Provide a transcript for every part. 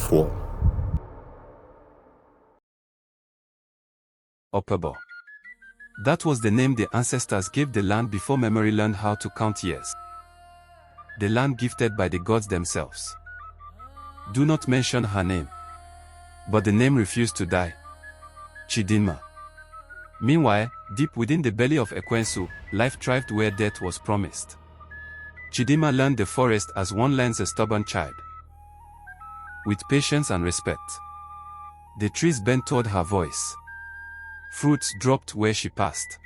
4. Oppobor. That was the name the ancestors gave the land before memory learned how to count years. The land gifted by the gods themselves. Do not mention her name. But the name refused to die. Chidinma. Meanwhile, deep within the belly of Ekwensu, life thrived where death was promised. Chidinma learned the forest as one learns a stubborn child. With patience and respect. The trees bent toward her voice. Fruits dropped where she passed.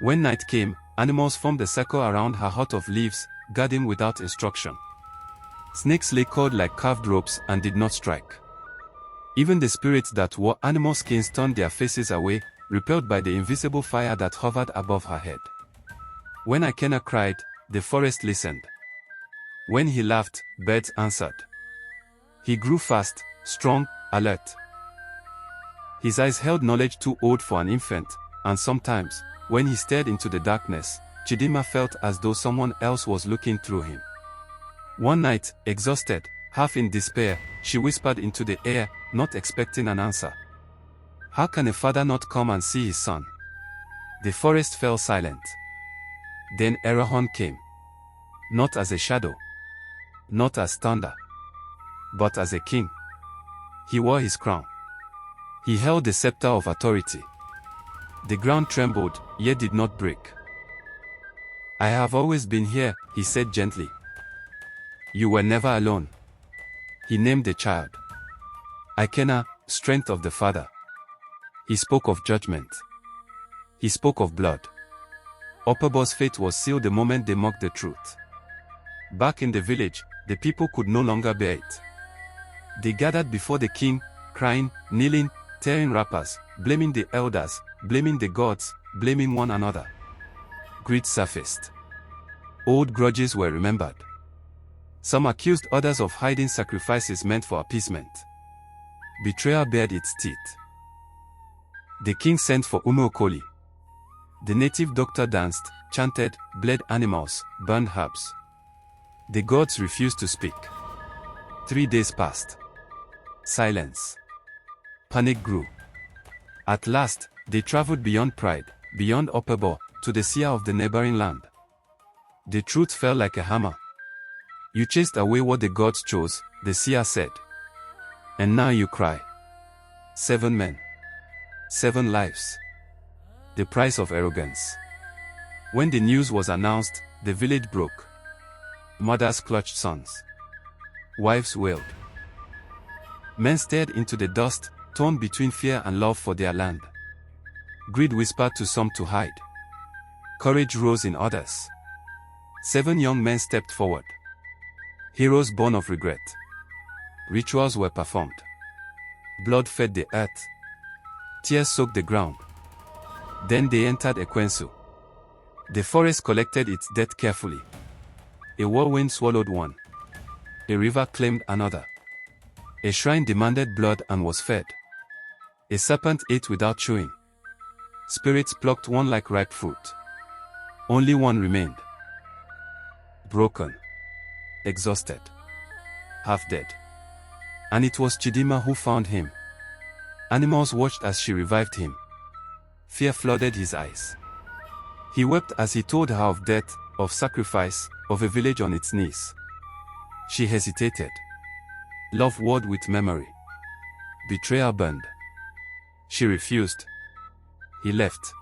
When night came, animals formed a circle around her hut of leaves, guarding without instruction. Snakes lay coiled like carved ropes and did not strike. Even the spirits that wore animal skins turned their faces away, repelled by the invisible fire that hovered above her head. When Ikena cried, the forest listened. When he laughed, birds answered. He grew fast, strong, alert. His eyes held knowledge too old for an infant, and sometimes, when he stared into the darkness, Chidinma felt as though someone else was looking through him. One night, exhausted, half in despair, she whispered into the air, not expecting an answer. How can a father not come and see his son? The forest fell silent. Then Arahan came. Not as a shadow. Not as thunder. But as a king. He wore his crown. He held the scepter of authority. The ground trembled, yet did not break. I have always been here, he said gently. You were never alone. He named the child. Ikena, strength of the father. He spoke of judgment. He spoke of blood. Oppobor's fate was sealed the moment they mocked the truth. Back in the village, the people could no longer bear it. They gathered before the king, crying, kneeling, tearing wrappers, blaming the elders, blaming the gods, blaming one another. Greed surfaced. Old grudges were remembered. Some accused others of hiding sacrifices meant for appeasement. Betrayal bared its teeth. The king sent for Umuokoli. The native doctor danced, chanted, bled animals, burned herbs. The gods refused to speak. 3 days passed. Silence. Panic grew. At last, they traveled beyond pride, beyond Oppobor, to the seer of the neighboring land. The truth fell like a hammer. You chased away what the gods chose, the seer said. And now you cry. 7 men. 7 lives. The price of arrogance. When the news was announced, the village broke. Mothers clutched sons. Wives wailed. Men stared into the dust, torn between fear and love for their land. Greed whispered to some to hide. Courage rose in others. 7 young men stepped forward. Heroes born of regret. Rituals were performed. Blood fed the earth. Tears soaked the ground. Then they entered Ekwensu. The forest collected its dead carefully. A whirlwind swallowed one. A river claimed another. A shrine demanded blood and was fed. A serpent ate without chewing. Spirits plucked one like ripe fruit. Only one remained. Broken. Exhausted. Half dead. And it was Chidinma who found him. Animals watched as she revived him. Fear flooded his eyes. He wept as he told her of death, of sacrifice, of a village on its knees. She hesitated. Love warred with memory. Betrayal burned. She refused. He left.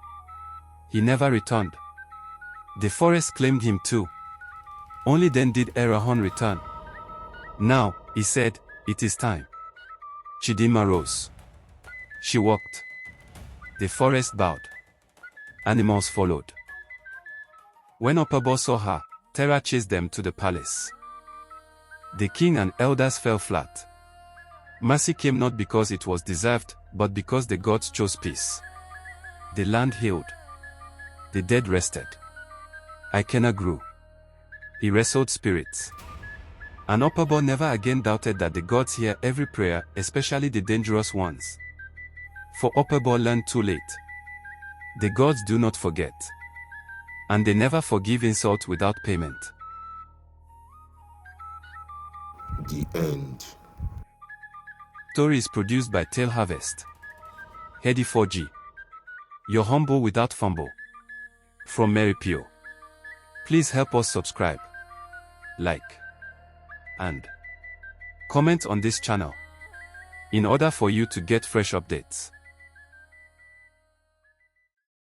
He never returned. The forest claimed him too. Only then did Arahan return. Now, he said, it is time. Chidinma rose. She walked. The forest bowed. Animals followed. When Oppobor saw her, terror chased them to the palace. The king and elders fell flat. Mercy came not because it was deserved, but because the gods chose peace. The land healed. The dead rested. Ikena grew. He wrestled spirits. And Oppobor never again doubted that the gods hear every prayer, especially the dangerous ones. For Oppobor learned too late. The gods do not forget. And they never forgive insult without payment. The end. Story is produced by Tale Harvest. Heady 4G. Your humble without fumble. From Mary Pio. Please help us subscribe, like, and comment on this channel in order for you to get fresh updates.